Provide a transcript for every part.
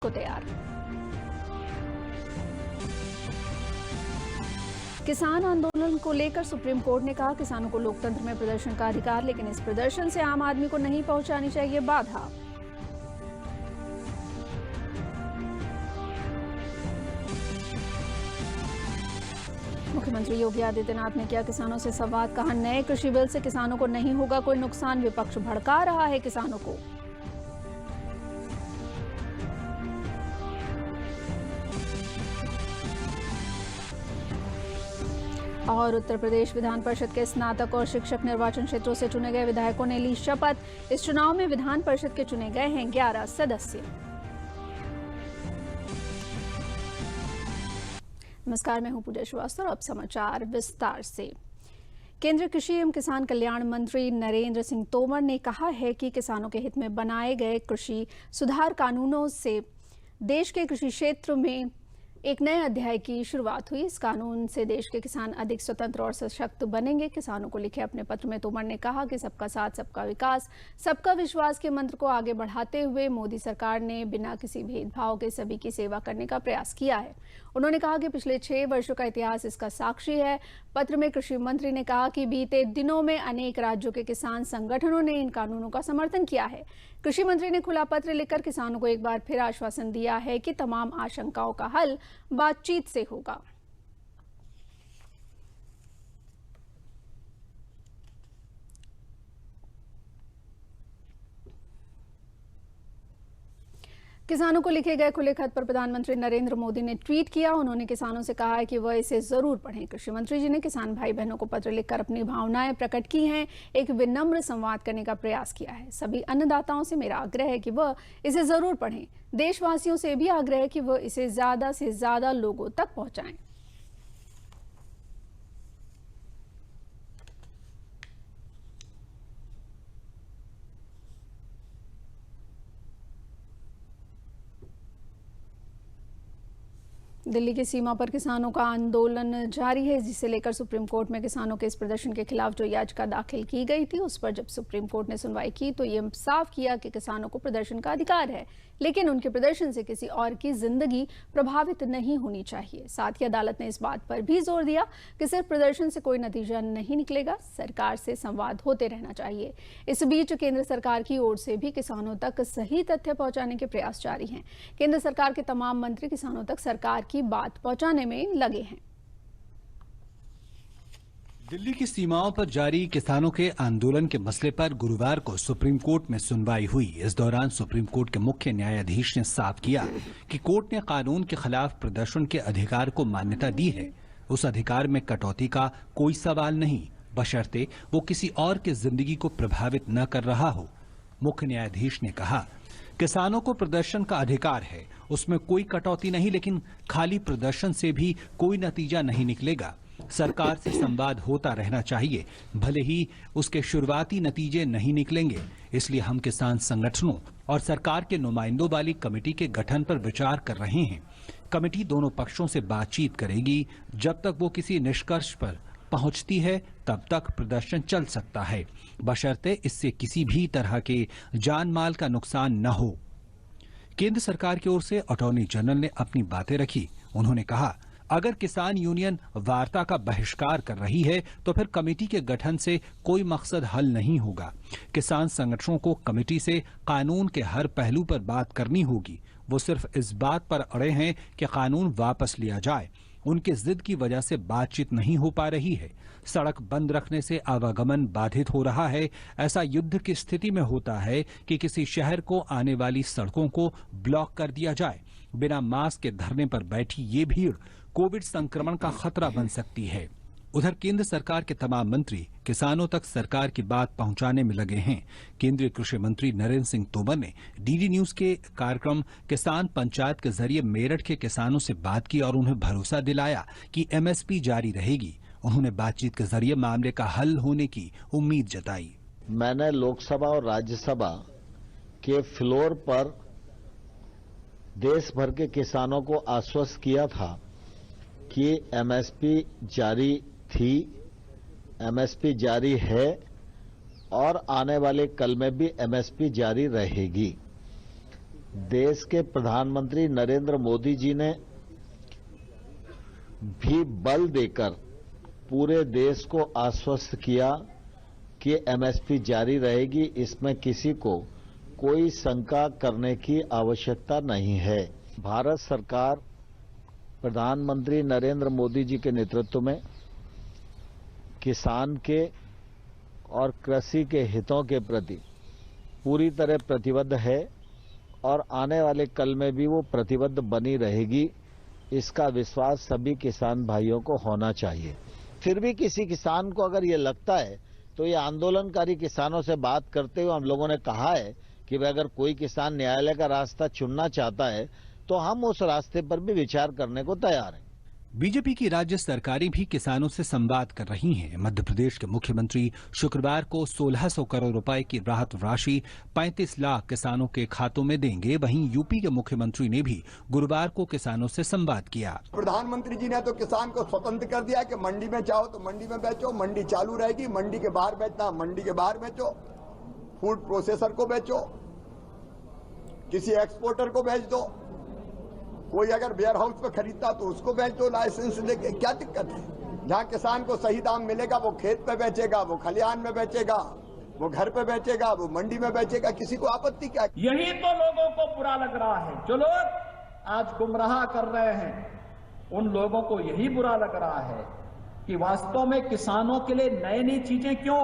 को तैयार। किसान आंदोलन को लेकर सुप्रीम कोर्ट ने कहा किसानों को लोकतंत्र में प्रदर्शन का अधिकार, लेकिन इस प्रदर्शन से आम आदमी को नहीं पहुंचानी चाहिए बाधा। मुख्यमंत्री योगी आदित्यनाथ ने किया किसानों से संवाद, कहा नए कृषि बिल से किसानों को नहीं होगा कोई नुकसान, विपक्ष भड़का रहा है किसानों को। और उत्तर प्रदेश विधान परिषद के स्नातक और शिक्षक निर्वाचन क्षेत्रों से चुने गए विधायकों ने ली शपथ। इस चुनाव में विधान परिषद के चुने गए हैं 11 सदस्य। नमस्कार, मैं हूं पूजा श्रीवास्तव और अब समाचार विस्तार से। केंद्रीय कृषि एवं किसान कल्याण मंत्री नरेंद्र सिंह तोमर ने कहा है कि किसानों के हित में बनाए गए कृषि सुधार कानूनों से देश के कृषि क्षेत्र में एक नए अध्याय की शुरुआत हुई। इस कानून से देश के किसान अधिक स्वतंत्र और सशक्त बनेंगे। किसानों को लिखे अपने पत्र में तोमर ने कहा कि सबका साथ, सबका विकास, सबका विश्वास के मंत्र को आगे बढ़ाते हुए मोदी सरकार ने बिना किसी भेदभाव के सभी की सेवा करने का प्रयास किया है। उन्होंने कहा कि पिछले 6 वर्षों का इतिहास इसका साक्षी है। पत्र में कृषि मंत्री ने कहा कि बीते दिनों में अनेक राज्यों के किसान संगठनों ने इन कानूनों का समर्थन किया है। कृषि मंत्री ने खुला पत्र लिखकर किसानों को एक बार फिर आश्वासन दिया है कि तमाम आशंकाओं का हल बातचीत से होगा। किसानों को लिखे गए खुले खत पर प्रधानमंत्री नरेंद्र मोदी ने ट्वीट किया। उन्होंने किसानों से कहा है कि वह इसे जरूर पढ़ें। कृषि मंत्री जी ने किसान भाई बहनों को पत्र लिखकर अपनी भावनाएं प्रकट की हैं, एक विनम्र संवाद करने का प्रयास किया है। सभी अन्नदाताओं से मेरा आग्रह है कि वह इसे जरूर पढ़ें। देशवासियों से भी आग्रह है कि वह इसे ज्यादा से ज्यादा लोगों तक पहुंचाएं। दिल्ली की सीमा पर किसानों का आंदोलन जारी है, जिसे लेकर सुप्रीम कोर्ट में किसानों के इस प्रदर्शन के खिलाफ जो याचिका दाखिल की गई थी, उस पर जब सुप्रीम कोर्ट ने सुनवाई की तो ये साफ किया कि किसानों को प्रदर्शन का अधिकार है, लेकिन उनके प्रदर्शन से किसी और की जिंदगी प्रभावित नहीं होनी चाहिए। साथ ही अदालत ने इस बात पर भी जोर दिया कि सिर्फ प्रदर्शन से कोई नतीजा नहीं निकलेगा, सरकार से संवाद होते रहना चाहिए। इस बीच केंद्र सरकार की ओर से भी किसानों तक सही तथ्य पहुंचाने के प्रयास जारी हैं। केंद्र सरकार के तमाम मंत्री किसानों तक सरकार की बात पहुंचाने में लगे हैं। दिल्ली की सीमाओं पर जारी किसानों के आंदोलन के मसले पर गुरुवार को सुप्रीम कोर्ट में सुनवाई हुई। इस दौरान सुप्रीम कोर्ट के मुख्य न्यायाधीश ने साफ किया कि कोर्ट ने कानून के खिलाफ प्रदर्शन के अधिकार को मान्यता दी है। उस अधिकार में कटौती का कोई सवाल नहीं, बशर्ते वो किसी और की जिंदगी को प्रभावित न कर रहा हो। मुख्य न्यायाधीश ने कहा किसानों को प्रदर्शन का अधिकार है, उसमें कोई कटौती नहीं, लेकिन खाली प्रदर्शन से भी कोई नतीजा नहीं निकलेगा। सरकार से संवाद होता रहना चाहिए, भले ही उसके शुरुआती नतीजे नहीं निकलेंगे। इसलिए हम किसान संगठनों और सरकार के नुमाइंदों वाली कमेटी के गठन पर विचार कर रहे हैं। कमेटी दोनों पक्षों से बातचीत करेगी। जब तक वो किसी निष्कर्ष पर पहुंचती है तब तक प्रदर्शन चल सकता है, बशर्ते इससे किसी भी तरह के जान माल का नुकसान न हो। केंद्र सरकार की ओर से अटॉर्नी जनरल ने अपनी बातें रखी। उन्होंने कहा अगर किसान यूनियन वार्ता का बहिष्कार कर रही है तो फिर कमेटी के गठन से कोई मकसद हल नहीं होगा। किसान संगठनों को कमेटी से कानून के हर पहलू पर बात करनी होगी। वो सिर्फ इस बात पर अड़े हैं कि कानून वापस लिया जाए। उनके जिद की वजह से बातचीत नहीं हो पा रही है। सड़क बंद रखने से आवागमन बाधित हो रहा है। ऐसा युद्ध की स्थिति में होता है कि किसी शहर को आने वाली सड़कों को ब्लॉक कर दिया जाए। बिना मास्क के धरने पर बैठी ये भीड़ कोविड संक्रमण का खतरा बन सकती है। उधर केंद्र सरकार के तमाम मंत्री किसानों तक सरकार की बात पहुंचाने में लगे हैं। केंद्रीय कृषि मंत्री नरेंद्र सिंह तोमर ने डीडी न्यूज के कार्यक्रम किसान पंचायत के जरिए मेरठ के किसानों से बात की और उन्हें भरोसा दिलाया कि एमएसपी जारी रहेगी। उन्होंने बातचीत के जरिए मामले का हल होने की उम्मीद जताई। मैंने लोकसभा और राज्यसभा के फ्लोर पर देश भर के किसानों को आश्वस्त किया था कि एमएसपी जारी थी, एमएसपी जारी है और आने वाले कल में भी एमएसपी जारी रहेगी। देश के प्रधानमंत्री नरेंद्र मोदी जी ने भी बल देकर पूरे देश को आश्वस्त किया कि एमएसपी जारी रहेगी, इसमें किसी को कोई शंका करने की आवश्यकता नहीं है। भारत सरकार प्रधानमंत्री नरेंद्र मोदी जी के नेतृत्व में किसान के और कृषि के हितों के प्रति पूरी तरह प्रतिबद्ध है और आने वाले कल में भी वो प्रतिबद्ध बनी रहेगी। इसका विश्वास सभी किसान भाइयों को होना चाहिए। फिर भी किसी किसान को अगर ये लगता है तो ये आंदोलनकारी किसानों से बात करते हुए हम लोगों ने कहा है कि अगर कोई किसान न्यायालय का रास्ता चुनना चाहता है तो हम उस रास्ते पर भी विचार करने को तैयार हैं। बीजेपी की राज्य सरकारें भी किसानों से संवाद कर रही हैं। मध्य प्रदेश के मुख्यमंत्री शुक्रवार को 1600 करोड़ रुपए की राहत राशि 35 लाख किसानों के खातों में देंगे। वहीं यूपी के मुख्यमंत्री ने भी गुरुवार को किसानों से संवाद किया। प्रधानमंत्री जी ने तो किसान को स्वतंत्र कर दिया कि मंडी में चाहो तो मंडी में बेचो, मंडी चालू रहेगी, मंडी के बाहर बेचना मंडी के बाहर बेचो, फूड प्रोसेसर को बेचो, किसी एक्सपोर्टर को बेच दो, कोई अगर वेयर हाउस पे खरीदता तो उसको बेच दो लाइसेंस लेके, क्या दिक्कत है। जहां किसान को सही दाम मिलेगा वो खेत पे बेचेगा, वो खलिहान में बेचेगा, वो घर पे बेचेगा, वो मंडी में बेचेगा, किसी को आपत्ति क्या। यही तो लोगों को बुरा लग रहा है। जो लोग आज गुमराह कर रहे हैं उन लोगों को यही बुरा लग रहा है कि वास्तव में किसानों के लिए नई नई चीजें क्यों,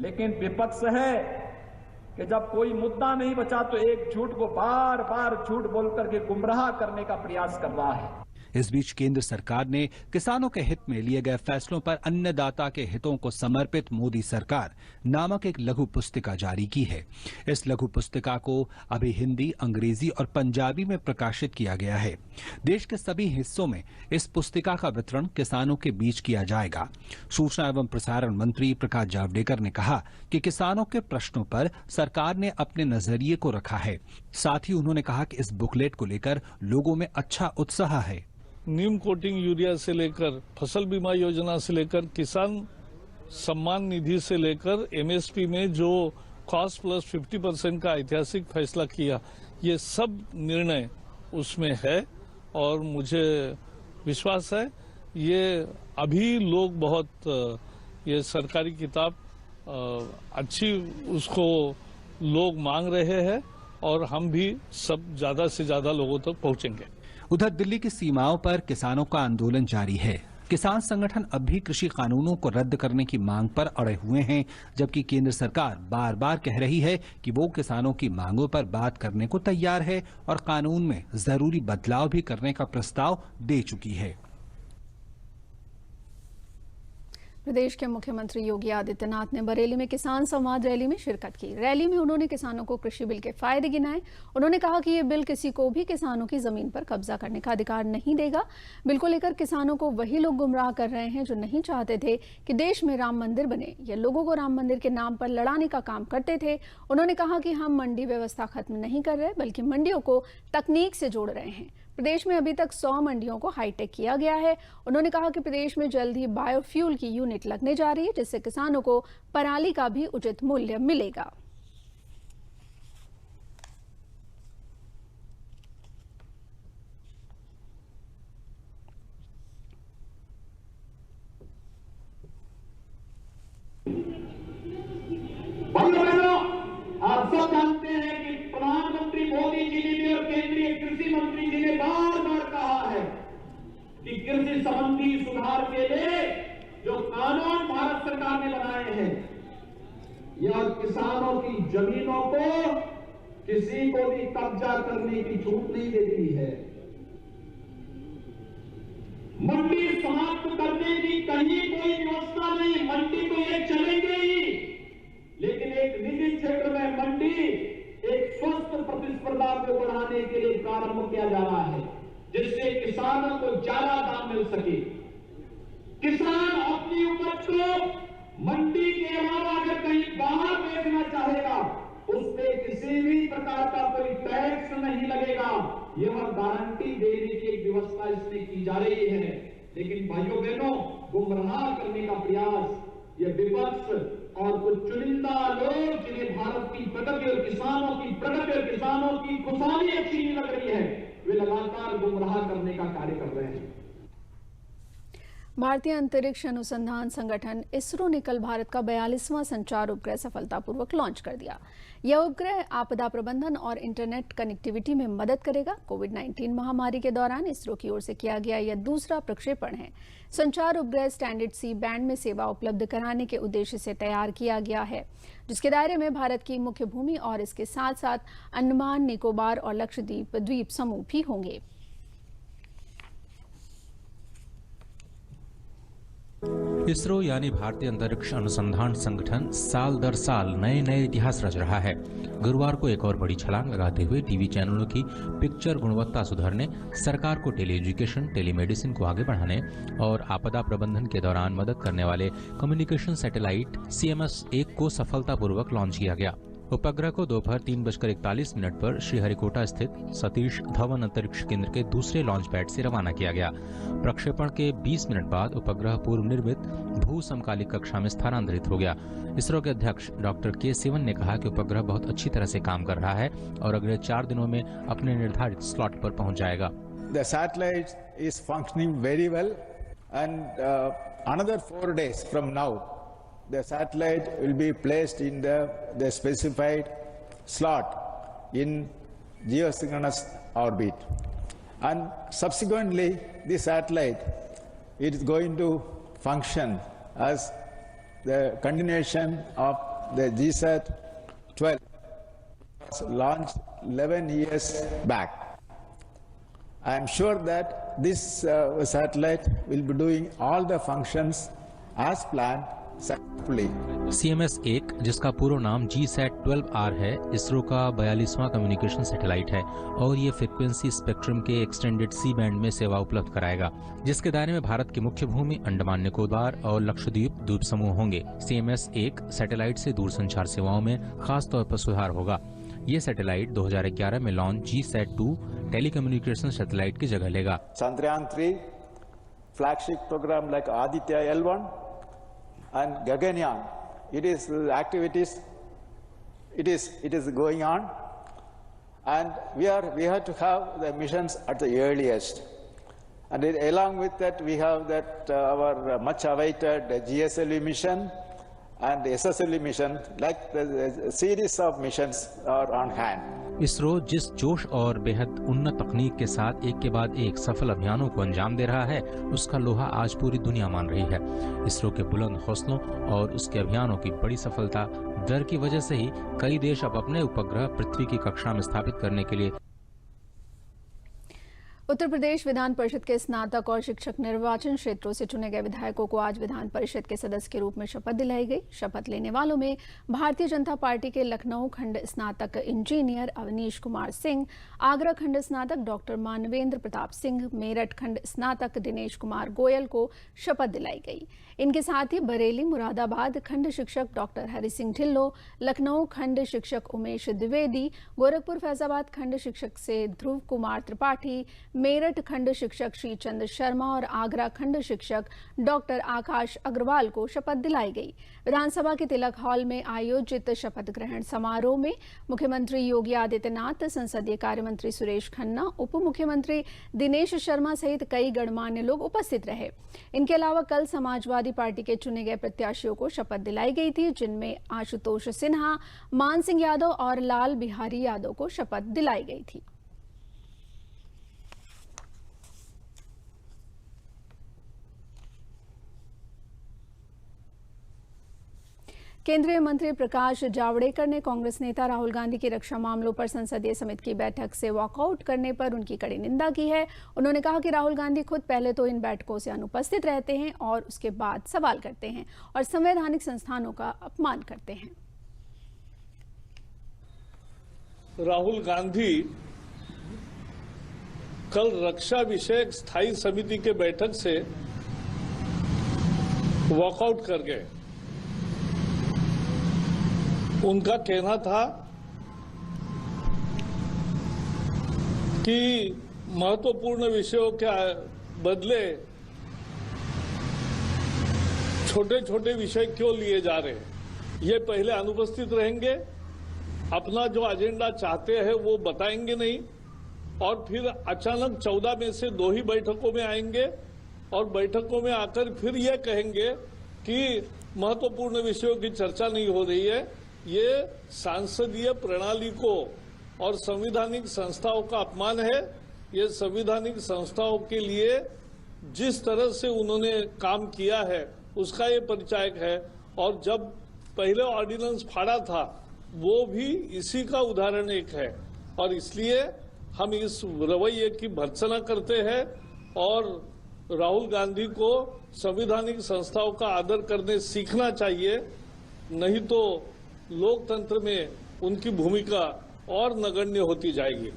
लेकिन विपक्ष है कि जब कोई मुद्दा नहीं बचा तो एक झूठ को बार बार झूठ बोल करके गुमराह करने का प्रयास कर रहा है। इस बीच केंद्र सरकार ने किसानों के हित में लिए गए फैसलों पर अन्नदाता के हितों को समर्पित मोदी सरकार नामक एक लघु पुस्तिका जारी की है। इस लघु पुस्तिका को अभी हिंदी, अंग्रेजी और पंजाबी में प्रकाशित किया गया है। देश के सभी हिस्सों में इस पुस्तिका का वितरण किसानों के बीच किया जाएगा। सूचना एवं प्रसारण मंत्री प्रकाश जावड़ेकर ने कहा कि किसानों के प्रश्नों पर सरकार ने अपने नजरिए को रखा है। साथ ही उन्होंने कहा कि इस बुकलेट को लेकर लोगों में अच्छा उत्साह है। नीम कोटिंग यूरिया से लेकर फसल बीमा योजना से लेकर किसान सम्मान निधि से लेकर एमएसपी में जो कॉस्ट प्लस 50% का ऐतिहासिक फैसला किया, ये सब निर्णय उसमें है और मुझे विश्वास है ये अभी लोग बहुत ये सरकारी किताब अच्छी उसको लोग मांग रहे हैं और हम भी सब ज्यादा से ज्यादा लोगों तक पहुंचेंगे। उधर दिल्ली की सीमाओं पर किसानों का आंदोलन जारी है। किसान संगठन अब भी कृषि कानूनों को रद्द करने की मांग पर अड़े हुए हैं, जबकि केंद्र सरकार बार बार कह रही है कि वो किसानों की मांगों पर बात करने को तैयार है और कानून में जरूरी बदलाव भी करने का प्रस्ताव दे चुकी है। प्रदेश के मुख्यमंत्री योगी आदित्यनाथ ने बरेली में किसान संवाद रैली में शिरकत की। रैली में उन्होंने किसानों को कृषि बिल के फायदे गिनाए। उन्होंने कहा कि ये बिल किसी को भी किसानों की जमीन पर कब्जा करने का अधिकार नहीं देगा। बिल को लेकर किसानों को वही लोग गुमराह कर रहे हैं जो नहीं चाहते थे कि देश में राम मंदिर बने या लोगों को राम मंदिर के नाम पर लड़ाने का काम करते थे। उन्होंने कहा कि हम मंडी व्यवस्था खत्म नहीं कर रहे बल्कि मंडियों को तकनीक से जोड़ रहे हैं। प्रदेश में अभी तक 100 मंडियों को हाईटेक किया गया है। उन्होंने कहा कि प्रदेश में जल्द ही बायोफ्यूल की यूनिट लगने जा रही है, जिससे किसानों को पराली का भी उचित मूल्य मिलेगा। आप सब जानते हैं कि प्रधानमंत्री मोदी जी ने भी और केंद्रीय कृषि मंत्री जी ने बार बार कहा है कि कृषि संबंधी सुधार के लिए जो कानून भारत सरकार ने बनाए हैं यह किसानों की जमीनों को किसी को भी कब्जा करने की छूट नहीं देती है। मंडी समाप्त करने की कहीं कोई व्यवस्था नहीं, मंडी तो ये चलेंगे ही, लेकिन एक निजी क्षेत्र में मंडी एक स्वस्थ प्रतिस्पर्धा को बढ़ाने के लिए प्रारंभ किया जा रहा है, जिससे किसानों को ज्यादा दाम मिल सके। किसान अपनी उपज को मंडी के अलावा अगर कहीं बाहर बेचना चाहेगा उस पे किसी भी प्रकार का कोई टैक्स नहीं लगेगा। यह गारंटी देने की एक व्यवस्था इसमें की जा रही है। लेकिन भाइयों बहनों, गुमराह करने का प्रयास ये विपक्ष और कुछ चुनिंदा लोग जिन्हें भारत की प्रगति और किसानों की प्रगति और किसानों की खुशहाली अच्छी नहीं लग रही है, वे लगातार गुमराह करने का कार्य कर रहे हैं। भारतीय अंतरिक्ष अनुसंधान संगठन इसरो ने कल भारत का 42वां संचार उपग्रह सफलतापूर्वक लॉन्च कर दिया। यह उपग्रह आपदा प्रबंधन और इंटरनेट कनेक्टिविटी में मदद करेगा। कोविड-19 महामारी के दौरान इसरो की ओर से किया गया यह दूसरा प्रक्षेपण है। संचार उपग्रह स्टैंडर्ड सी बैंड में सेवा उपलब्ध कराने के उद्देश्य से तैयार किया गया है, जिसके दायरे में भारत की मुख्य भूमि और इसके साथ साथ अंडमान निकोबार और लक्षद्वीप द्वीप समूह भी होंगे। इसरो यानी भारतीय अंतरिक्ष अनुसंधान संगठन साल दर साल नए नए इतिहास रच रहा है। गुरुवार को एक और बड़ी छलांग लगाते हुए टीवी चैनलों की पिक्चर गुणवत्ता सुधारने, सरकार को टेली एजुकेशन, टेलीमेडिसिन को आगे बढ़ाने और आपदा प्रबंधन के दौरान मदद करने वाले कम्युनिकेशन सैटेलाइट CMS-1 को सफलतापूर्वक लॉन्च किया गया। उपग्रह को दोपहर 3:41 पर श्रीहरिकोटा स्थित सतीश धवन अंतरिक्ष केंद्र के दूसरे लॉन्च पैड से रवाना किया गया। प्रक्षेपण के 20 मिनट बाद उपग्रह पूर्व निर्मित भू समकालिक कक्षा में स्थानांतरित हो गया। इसरो के अध्यक्ष डॉक्टर के सिवन ने कहा कि उपग्रह बहुत अच्छी तरह से काम कर रहा है और अगले 4 दिनों में अपने निर्धारित स्लॉट पर पहुंच जाएगा। The satellite is functioning very well, and another 4 days from now, the satellite will be placed in the specified slot in geosynchronous orbit, and subsequently the satellite is going to function as the continuation of the GSAT-12 launched 11 years back. I am sure that this satellite will be doing all the functions as planned successfully. CMS-1, जिसका पूरा नाम GSAT-12R है, इसरो का 42वां communication satellite है और ये frequency spectrum के extended सी band में सेवा उपलब्ध कराएगा, जिसके दायरे में भारत की मुख्य भूमि, अंडमान निकोबार और लक्षद्वीप द्वीप समूह होंगे। CMS-1 सैटेलाइट से दूरसंचार सेवाओं में खास तौर पर सुधार होगा। ये सैटेलाइट 2011 में लॉन्च GSAT-2 टेलीकम्युनिकेशन सैटेलाइट की जगह लेगा। Chandrayaan-3 flagship program like Aditya L1 and Gaganyaan, it is activities, it is going on, and we have to have the missions at the earliest, and along with that we have that our much awaited GSLV mission and SSLV mission, like the series of missions are on hand. ISRO जिस जोश और बेहद उन्नत तकनीक के साथ एक के बाद एक सफल अभियानों को अंजाम दे रहा है, उसका लोहा आज पूरी दुनिया मान रही है। इसरो के बुलंद हौसलों और उसके अभियानों की बड़ी सफलता दर की वजह से ही कई देश अब अपने उपग्रह पृथ्वी की कक्षा में स्थापित करने के लिए। उत्तर प्रदेश विधान परिषद के स्नातक और शिक्षक निर्वाचन क्षेत्रों से चुने गए विधायकों को आज विधान परिषद के सदस्य के रूप में शपथ दिलाई गई। शपथ लेने वालों में भारतीय जनता पार्टी के लखनऊ खंड स्नातक इंजीनियर अवनीश कुमार सिंह, आगरा खंड स्नातक डॉक्टर मानवेंद्र प्रताप सिंह, मेरठ खंड स्नातक दिनेश कुमार गोयल को शपथ दिलाई गई। इनके साथ ही बरेली मुरादाबाद खंड शिक्षक डॉक्टर हरि सिंह ढिल्लो, लखनऊ खंड शिक्षक उमेश द्विवेदी, गोरखपुर फैजाबाद खंड शिक्षक से ध्रुव कुमार त्रिपाठी, मेरठ खंड शिक्षक श्रीचंद शर्मा और आगरा खंड शिक्षक डॉक्टर आकाश अग्रवाल को शपथ दिलाई गई। विधानसभा के तिलक हॉल में आयोजित शपथ ग्रहण समारोह में मुख्यमंत्री योगी आदित्यनाथ, संसदीय कार्य मंत्री सुरेश खन्ना, उप मुख्यमंत्री दिनेश शर्मा सहित कई गणमान्य लोग उपस्थित रहे। इनके अलावा कल समाजवादी पार्टी के चुने गए प्रत्याशियों को शपथ दिलाई गई थी, जिनमें आशुतोष सिन्हा, मान सिंह यादव और लाल बिहारी यादव को शपथ दिलाई गई थी। केंद्रीय मंत्री प्रकाश जावड़ेकर ने कांग्रेस नेता राहुल गांधी की रक्षा मामलों पर संसदीय समिति की बैठक से वॉकआउट करने पर उनकी कड़ी निंदा की है। उन्होंने कहा कि राहुल गांधी खुद पहले तो इन बैठकों से अनुपस्थित रहते हैं और उसके बाद सवाल करते हैं और संवैधानिक संस्थानों का अपमान करते हैं। राहुल गांधी कल रक्षा विषयक स्थायी समिति के बैठक से वॉकआउट कर गए। उनका कहना था कि महत्वपूर्ण विषयों के बदले छोटे छोटे विषय क्यों लिए जा रहे हैं। ये पहले अनुपस्थित रहेंगे, अपना जो एजेंडा चाहते हैं वो बताएंगे नहीं, और फिर अचानक 14 में से 2 ही बैठकों में आएंगे और बैठकों में आकर फिर ये कहेंगे कि महत्वपूर्ण विषयों की चर्चा नहीं हो रही है। ये सांसदीय प्रणाली को और संवैधानिक संस्थाओं का अपमान है। ये संवैधानिक संस्थाओं के लिए जिस तरह से उन्होंने काम किया है उसका ये परिचायक है, और जब पहले ऑर्डिनेंस फाड़ा था वो भी इसी का उदाहरण एक है। और इसलिए हम इस रवैये की भर्त्सना करते हैं और राहुल गांधी को संवैधानिक संस्थाओं का आदर करने सीखना चाहिए, नहीं तो लोकतंत्र में उनकी भूमिका और नगण्य होती जाएगी।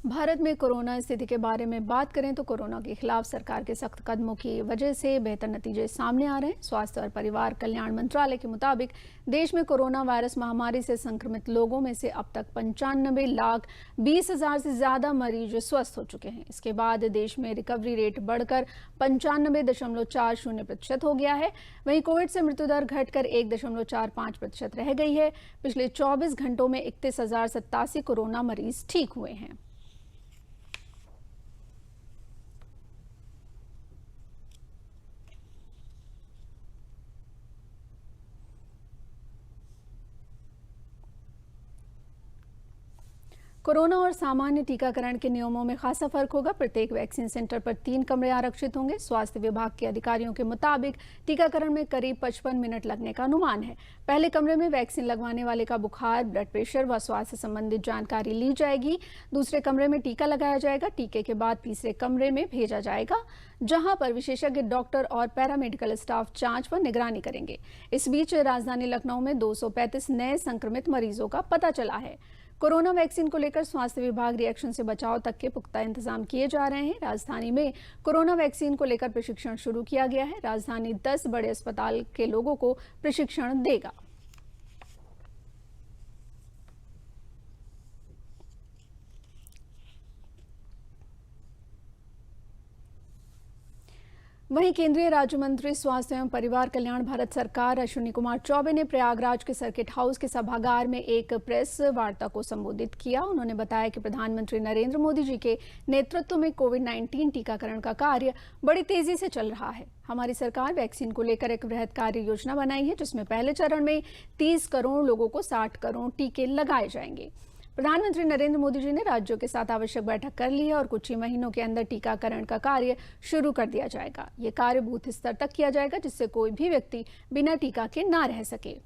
भारत में कोरोना स्थिति के बारे में बात करें तो कोरोना के खिलाफ सरकार के सख्त कदमों की वजह से बेहतर नतीजे सामने आ रहे हैं। स्वास्थ्य और परिवार कल्याण मंत्रालय के मुताबिक देश में कोरोना वायरस महामारी से संक्रमित लोगों में से अब तक 95,20,000 से ज्यादा मरीज स्वस्थ हो चुके हैं। इसके बाद देश में रिकवरी रेट बढ़कर 95.40% हो गया है। वहीं कोविड से मृत्यु दर घटकर 1.45% रह गई है। पिछले 24 घंटों में 31,087 कोरोना मरीज ठीक हुए हैं। कोरोना और सामान्य टीकाकरण के नियमों में खासा फर्क होगा। प्रत्येक वैक्सीन सेंटर पर 3 कमरे आरक्षित होंगे। स्वास्थ्य विभाग के अधिकारियों के मुताबिक टीकाकरण में करीब 55 मिनट लगने का अनुमान है। पहले कमरे में वैक्सीन लगवाने वाले का बुखार, ब्लड प्रेशर व स्वास्थ्य संबंधित जानकारी ली जाएगी। दूसरे कमरे में टीका लगाया जाएगा। टीके के बाद तीसरे कमरे में भेजा जाएगा, जहां पर विशेषज्ञ डॉक्टर और पैरामेडिकल स्टाफ जांच व निगरानी करेंगे। इस बीच राजधानी लखनऊ में 235 नए संक्रमित मरीजों का पता चला है। कोरोना वैक्सीन को लेकर स्वास्थ्य विभाग रिएक्शन से बचाव तक के पुख्ता इंतजाम किए जा रहे हैं। राजधानी में कोरोना वैक्सीन को लेकर प्रशिक्षण शुरू किया गया है। राजधानी 10 बड़े अस्पताल के लोगों को प्रशिक्षण देगा। वहीं केंद्रीय राज्य मंत्री स्वास्थ्य एवं परिवार कल्याण भारत सरकार अश्विनी कुमार चौबे ने प्रयागराज के सर्किट हाउस के सभागार में एक प्रेस वार्ता को संबोधित किया। उन्होंने बताया कि प्रधानमंत्री नरेंद्र मोदी जी के नेतृत्व में कोविड-19 टीकाकरण का कार्य बड़ी तेजी से चल रहा है। हमारी सरकार वैक्सीन को लेकर एक वृहद कार्य योजना बनाई है, जिसमें पहले चरण में 30 करोड़ लोगों को 60 करोड़ टीके लगाए जाएंगे। प्रधानमंत्री नरेंद्र मोदी जी ने राज्यों के साथ आवश्यक बैठक कर ली है और कुछ ही महीनों के अंदर टीकाकरण का कार्य शुरू कर दिया जाएगा। ये कार्य बूथ स्तर तक किया जाएगा, जिससे कोई भी व्यक्ति बिना टीका के ना रह सके।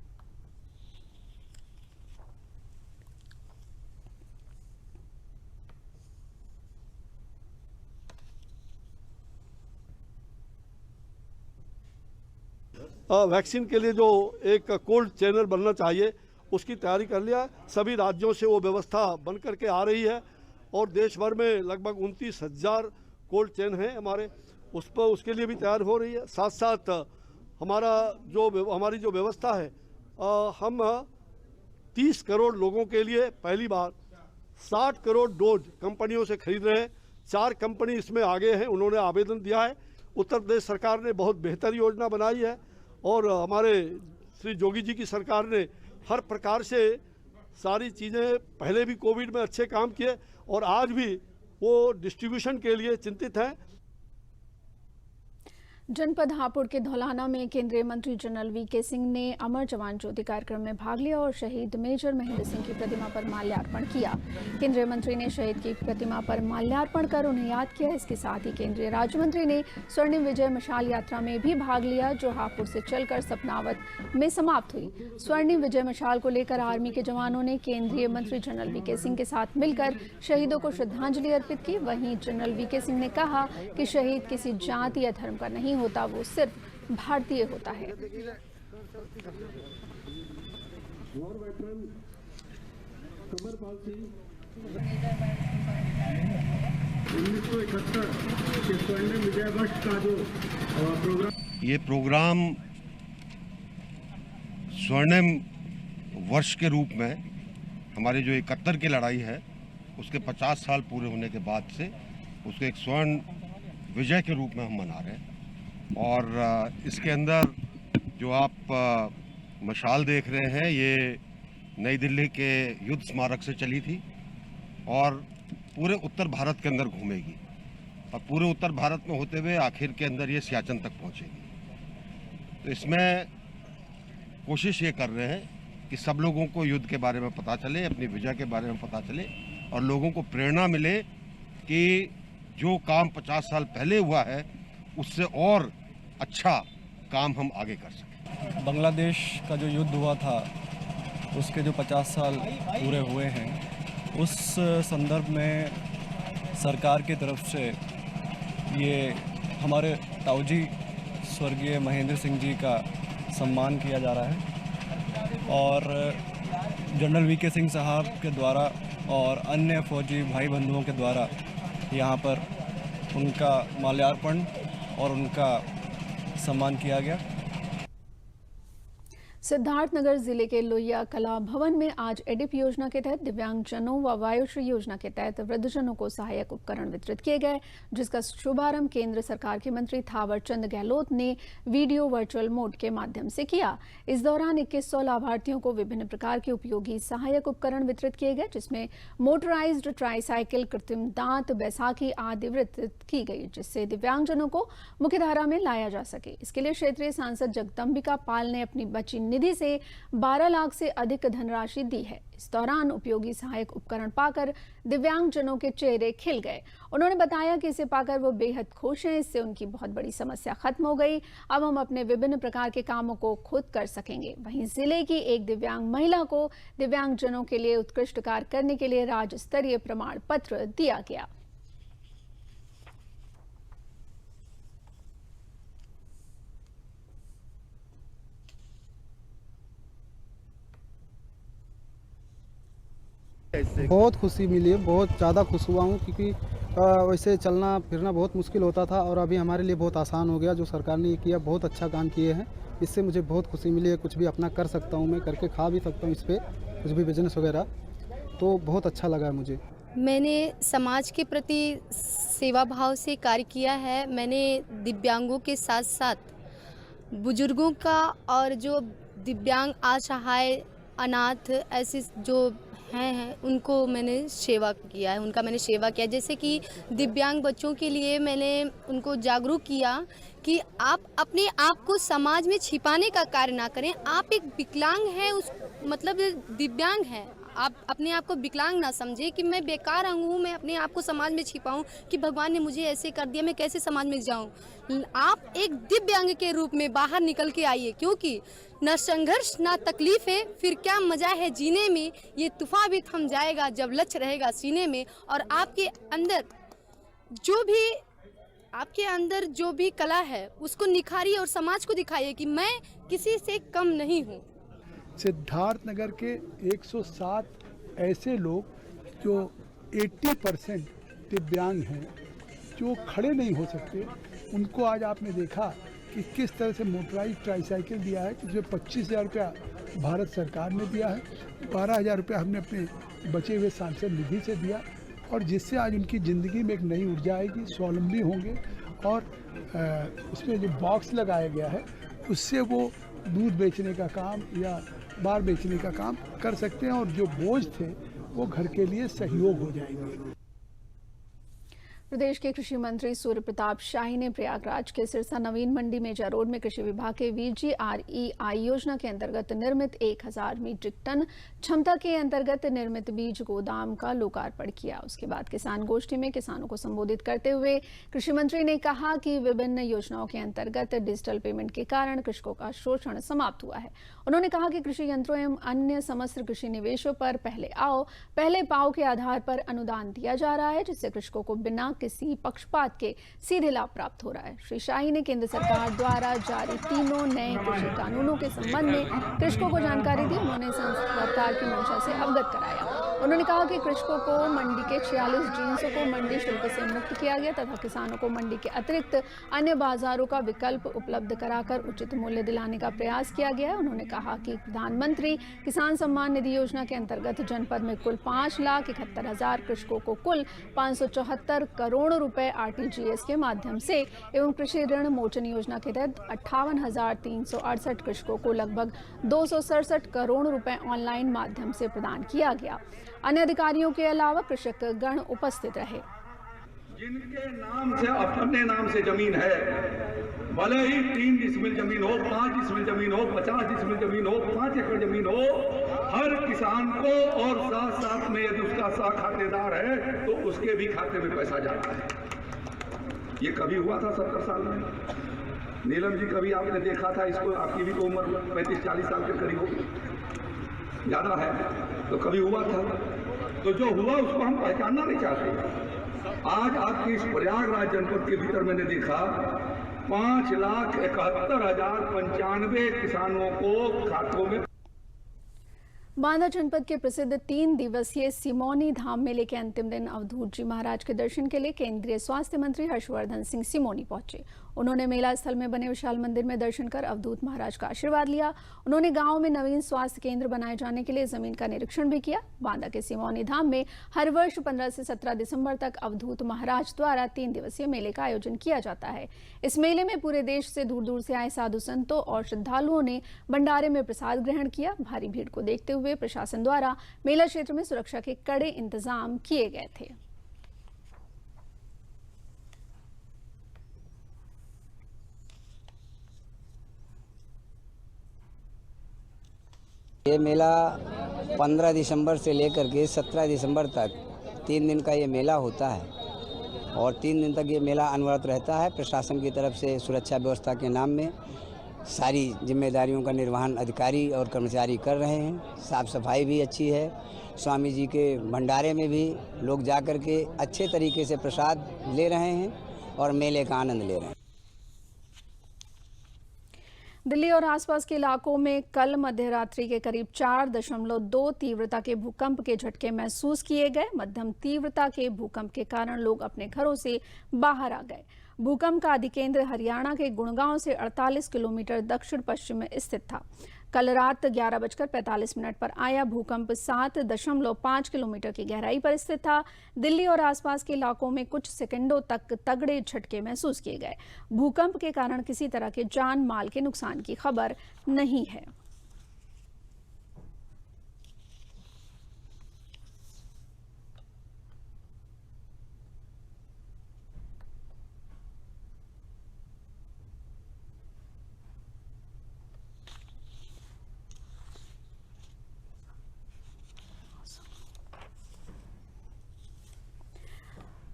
वैक्सीन के लिए जो एक कोल्ड चेनल बनना चाहिए उसकी तैयारी कर लिया। सभी राज्यों से वो व्यवस्था बन करके आ रही है और देश भर में लगभग 29,000 कोल्ड चेन हैं हमारे, उसके लिए भी तैयार हो रही है। साथ साथ हमारी जो व्यवस्था है, हम 30 करोड़ लोगों के लिए पहली बार 60 करोड़ डोज कंपनियों से खरीद रहे हैं। 4 कंपनी इसमें आगे हैं, उन्होंने आवेदन दिया है। उत्तर प्रदेश सरकार ने बहुत बेहतर योजना बनाई है और हमारे श्री जोगी जी की सरकार ने हर प्रकार से सारी चीज़ें पहले भी कोविड में अच्छे काम किए और आज भी वो डिस्ट्रीब्यूशन के लिए चिंतित हैं। जनपद हापुड़ के धौलाना में केंद्रीय मंत्री जनरल वीके सिंह ने अमर जवान ज्योति कार्यक्रम में भाग लिया और शहीद मेजर महेंद्र सिंह की प्रतिमा पर माल्यार्पण किया। केंद्रीय मंत्री ने शहीद की प्रतिमा पर माल्यार्पण कर उन्हें याद किया। इसके साथ ही केंद्रीय राज्य मंत्री ने स्वर्णिम विजय मशाल यात्रा में भी भाग लिया, जो हापुड़ से चलकर सपनावत में समाप्त हुई। स्वर्णिम विजय मशाल को लेकर आर्मी के जवानों ने केंद्रीय मंत्री जनरल वीके सिंह के साथ मिलकर शहीदों को श्रद्धांजलि अर्पित की। वहीं जनरल वीके सिंह ने कहा कि शहीद किसी जाति या धर्म का नहीं होता, वो सिर्फ भारतीय होता है। ये प्रोग्राम स्वर्णिम वर्ष के रूप में हमारे जो 71 की लड़ाई है उसके 50 साल पूरे होने के बाद से उसको एक स्वर्ण विजय के रूप में हम मना रहे हैं। और इसके अंदर जो आप मशाल देख रहे हैं ये नई दिल्ली के युद्ध स्मारक से चली थी और पूरे उत्तर भारत के अंदर घूमेगी और पूरे उत्तर भारत में होते हुए आखिर के अंदर ये सियाचिन तक पहुंचेगी। तो इसमें कोशिश ये कर रहे हैं कि सब लोगों को युद्ध के बारे में पता चले, अपनी विजय के बारे में पता चले और लोगों को प्रेरणा मिले कि जो काम 50 साल पहले हुआ है उससे और अच्छा काम हम आगे कर सकें। बांग्लादेश का जो युद्ध हुआ था उसके जो 50 साल पूरे हुए हैं, उस संदर्भ में सरकार की तरफ से ये हमारे ताऊजी स्वर्गीय महेंद्र सिंह जी का सम्मान किया जा रहा है और जनरल वीके सिंह साहब के द्वारा और अन्य फौजी भाई बंधुओं के द्वारा यहाँ पर उनका माल्यार्पण और उनका सम्मान किया गया। सिद्धार्थनगर जिले के लोहिया कला भवन में आज एडिप योजना के तहत दिव्यांगजनों व वायुश्री योजना के तहत वृद्धजनों को सहायक उपकरण वितरित किए गए, जिसका शुभारंभ केंद्र सरकार के मंत्री थावरचंद गहलोत ने वीडियो वर्चुअल मोड के माध्यम से किया। इस दौरान 2100 लाभार्थियों को विभिन्न प्रकार के उपयोगी सहायक उपकरण वितरित किए गए, जिसमें मोटराइज्ड ट्राईसाइकिल, कृत्रिम दांत, बैसाखी आदि वितरित की गई, जिससे दिव्यांगजनों को मुख्यधारा में लाया जा सके। इसके लिए क्षेत्रीय सांसद जगदम्बिका पाल ने अपनी बची निधि से 12 लाख से अधिक धनराशि दी है। इस दौरान उपयोगी सहायक उपकरण पाकर दिव्यांगजनों के चेहरे खिल गए। उन्होंने बताया कि इसे पाकर वो बेहद खुश हैं, इससे उनकी बहुत बड़ी समस्या खत्म हो गई। अब हम अपने विभिन्न प्रकार के कामों को खुद कर सकेंगे। वहीं जिले की एक दिव्यांग महिला को दिव्यांगजनों के लिए उत्कृष्ट कार्य करने के लिए राज्य स्तरीय प्रमाण पत्र दिया गया। बहुत खुशी मिली है, बहुत ज़्यादा खुश हुआ हूँ क्योंकि वैसे चलना फिरना बहुत मुश्किल होता था और अभी हमारे लिए बहुत आसान हो गया। जो सरकार ने किया, बहुत अच्छा काम किए हैं, इससे मुझे बहुत खुशी मिली है। कुछ भी अपना कर सकता हूँ, मैं करके खा भी सकता हूँ इस पर, कुछ भी बिजनेस वगैरह, तो बहुत अच्छा लगा है मुझे। मैंने समाज के प्रति सेवा भाव से कार्य किया है। मैंने दिव्यांगों के साथ साथ बुजुर्गों का और जो दिव्यांग असहाय अनाथ ऐसे जो हैं उनको मैंने सेवा किया है, उनका मैंने सेवा किया। जैसे कि दिव्यांग बच्चों के लिए मैंने उनको जागरूक किया कि आप अपने आप को समाज में छिपाने का कार्य ना करें। आप एक विकलांग हैं, उस मतलब दिव्यांग हैं, आप अपने आप को विकलांग ना समझे कि मैं बेकार हूँ, मैं अपने आप को समाज में छिपाऊँ कि भगवान ने मुझे ऐसे कर दिया, मैं कैसे समाज में जाऊँ। आप एक दिव्यांग के रूप में बाहर निकल के आइए, क्योंकि न संघर्ष ना तकलीफ है, फिर क्या मजा है जीने में। ये तूफान भी थम जाएगा जब लक्ष्य रहेगा सीने में। और आपके अंदर जो भी कला है उसको निखारिए और समाज को दिखाइए कि मैं किसी से कम नहीं हूँ। सिद्धार्थनगर के 107 ऐसे लोग जो 80% दिव्यांग हैं, जो खड़े नहीं हो सकते, उनको आज आपने देखा कि किस तरह से मोटराइज ट्राईसाइकिल दिया है, जिसमें 25,000 रुपया भारत सरकार ने दिया है, 12,000 रुपया हमने अपने बचे हुए सांसद निधि से दिया, और जिससे आज उनकी ज़िंदगी में एक नई ऊर्जा आएगी, स्वावलंबी होंगे। और उसमें जो बॉक्स लगाया गया है उससे वो दूध बेचने का काम या बार बेचने का काम कर सकते हैं, और जो बोझ थे वो घर के लिए सहयोग हो जाएंगे। प्रदेश के कृषि मंत्री सूर्य प्रताप शाही ने प्रयागराज के सिरसा नवीन मंडी मेजा रोड में कृषि विभाग के VGREI योजना के अंतर्गत निर्मित 1000 मीट्रिक टन क्षमता के अंतर्गत निर्मित बीज गोदाम का लोकार्पण किया। उसके बाद किसान गोष्ठी में किसानों को संबोधित करते हुए कृषि मंत्री ने कहा कि विभिन्न योजनाओं के अंतर्गत डिजिटल पेमेंट के कारण कृषकों का शोषण समाप्त हुआ है। उन्होंने कहा कि कृषि यंत्रों एवं अन्य समस्त कृषि निवेशों पर पहले आओ पहले पाओ के आधार पर अनुदान दिया जा रहा है, जिससे कृषकों को बिना किसी पक्षपात के सीधे लाभ प्राप्त हो रहा है। श्री शाही ने केंद्र सरकार द्वारा जारी 3 नए कृषि कानूनों के संबंध में कृषकों को जानकारी दी। उन्होंने सरकार की मंशा से अवगत कराया। उन्होंने कहा कि कृषकों को मंडी के 46 जिन्सों को मंडी शुल्क से मुक्त किया गया तथा किसानों को मंडी के अतिरिक्त अन्य बाजारों का विकल्प उपलब्ध कराकर उचित मूल्य दिलाने का प्रयास किया गया है। उन्होंने कहा कि प्रधानमंत्री किसान सम्मान निधि योजना के अंतर्गत जनपद में कुल 5,71,000 कृषकों को कुल 574 करोड़ रुपए RTGS के माध्यम से एवं कृषि ऋण मोचन योजना के तहत 58,368 कृषकों को लगभग 267 करोड़ रुपए ऑनलाइन माध्यम से प्रदान किया गया। अन्य अधिकारियों के अलावा कृषक गण उपस्थित रहे। जिनके नाम से अपने नाम से जमीन है, भले ही 3 डिसमिल जमीन हो, 5 डिसमिल जमीन हो, 50 डिसमिल जमीन हो, 5 एकड़ जमीन हो, हर किसान को और साथ साथ में यदि उसका खातेदार है तो उसके भी खाते में पैसा जाता है। ये कभी हुआ था 70 साल में? नीलम जी कभी आपने देखा था इसको? आपकी भी तो उम्र 35-40 साल के करीब होगी, ज्यादा है, तो कभी हुआ था? तो जो हुआ उसको हम पहचानना नहीं चाहते। आज आपकी इस प्रयागराज जनपद के भीतर मैंने देखा 5,71,095 किसानों को खातों में। बांदा जनपद के प्रसिद्ध 3 दिवसीय सिमोनी धाम मेले के अंतिम दिन अवधूत जी महाराज के दर्शन के लिए केंद्रीय स्वास्थ्य मंत्री हर्षवर्धन सिंह सिमोनी पहुंचे। उन्होंने मेला स्थल में बने विशाल मंदिर में दर्शन कर अवधूत महाराज का आशीर्वाद लिया। उन्होंने गांव में नवीन स्वास्थ्य केंद्र बनाए जाने के लिए जमीन का निरीक्षण भी किया। बांदा के सिमोनी धाम में हर वर्ष 15 से 17 दिसंबर तक अवधूत महाराज द्वारा 3 दिवसीय मेले का आयोजन किया जाता है। इस मेले में पूरे देश से दूर दूर से आए साधु संतों और श्रद्धालुओं ने भंडारे में प्रसाद ग्रहण किया। भारी भीड़ को देखते हुए प्रशासन द्वारा मेला क्षेत्र में सुरक्षा के कड़े इंतजाम किए गए थे। ये मेला 15 दिसंबर से लेकर के 17 दिसंबर तक 3 दिन का ये मेला होता है और 3 दिन तक ये मेला अनवरत रहता है। प्रशासन की तरफ से सुरक्षा व्यवस्था के नाम में सारी जिम्मेदारियों का निर्वहन अधिकारी और कर्मचारी कर रहे हैं। साफ सफाई भी अच्छी है। स्वामी जी के भंडारे में भी लोग जाकर के अच्छे तरीके से प्रसाद ले रहे हैं और मेले का आनंद ले रहे हैं। दिल्ली और आसपास के इलाकों में कल मध्यरात्रि के करीब 4.2 तीव्रता के भूकंप के झटके महसूस किए गए। मध्यम तीव्रता के भूकंप के कारण लोग अपने घरों से बाहर आ गए। भूकंप का अधिकेंद्र हरियाणा के गुड़गांव से 48 किलोमीटर दक्षिण पश्चिम में स्थित था। कल रात 11:45 पर आया भूकंप 7.5 किलोमीटर की गहराई पर स्थित था। दिल्ली और आसपास के इलाकों में कुछ सेकंडों तक तगड़े झटके महसूस किए गए। भूकंप के कारण किसी तरह के जान माल के नुकसान की खबर नहीं है।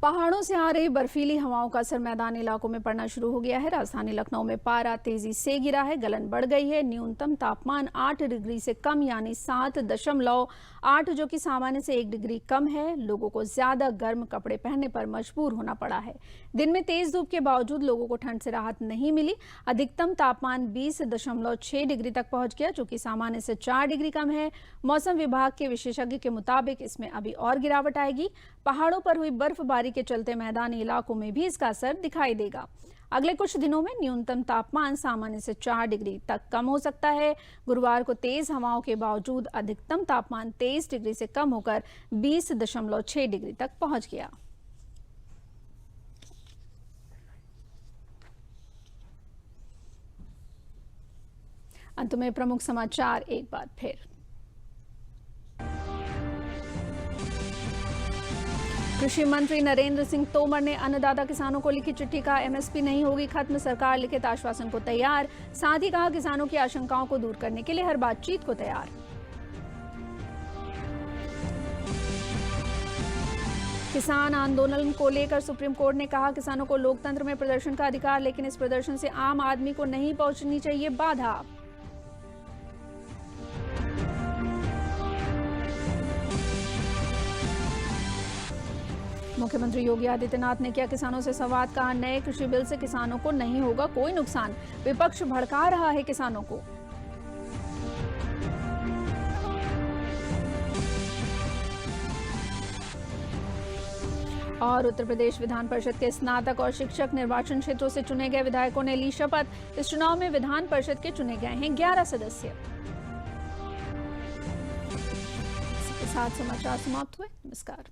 पहाड़ों से आ रही बर्फीली हवाओं का असर मैदानी इलाकों में पड़ना शुरू हो गया है। राजधानी लखनऊ में पारा तेजी से गिरा है, गलन बढ़ गई है। न्यूनतम तापमान 8 डिग्री से कम यानी 7.8 जो कि सामान्य से 1 डिग्री कम है। लोगों को ज्यादा गर्म कपड़े पहनने पर मजबूर होना पड़ा है। दिन में तेज धूप के बावजूद लोगों को ठंड से राहत नहीं मिली। अधिकतम तापमान 20.6 डिग्री तक पहुंच गया जो कि सामान्य से 4 डिग्री कम है। मौसम विभाग के विशेषज्ञ के मुताबिक इसमें अभी और गिरावट आएगी। पहाड़ों पर हुई बर्फबारी के चलते मैदानी इलाकों में भी इसका असर दिखाई देगा। अगले कुछ दिनों में न्यूनतम तापमान सामान्य से 4 डिग्री तक कम हो सकता है। गुरुवार को तेज हवाओं के बावजूद अधिकतम तापमान 23 डिग्री से कम होकर 20.6 डिग्री तक पहुंच गया। अंत में प्रमुख समाचार एक बार फिर। कृषि मंत्री नरेंद्र सिंह तोमर ने अन्नदाता किसानों को लिखी चिट्ठी का एमएसपी नहीं होगी खत्म, सरकार लिखित आश्वासन को तैयार। साथ ही कहा किसानों की आशंकाओं को दूर करने के लिए हर बातचीत को तैयार। किसान आंदोलन को लेकर सुप्रीम कोर्ट ने कहा किसानों को लोकतंत्र में प्रदर्शन का अधिकार, लेकिन इस प्रदर्शन से आम आदमी को नहीं पहुंचनी चाहिए बाधा। मुख्यमंत्री योगी आदित्यनाथ ने किया किसानों से संवाद, कहा नए कृषि बिल से किसानों को नहीं होगा कोई नुकसान। विपक्ष भड़का रहा है किसानों को। और उत्तर प्रदेश विधान परिषद के स्नातक और शिक्षक निर्वाचन क्षेत्रों से चुने गए विधायकों ने ली शपथ। इस चुनाव में विधान परिषद के चुने गए हैं 11 सदस्य। इसके साथ समाचार समाप्त हुए। नमस्कार।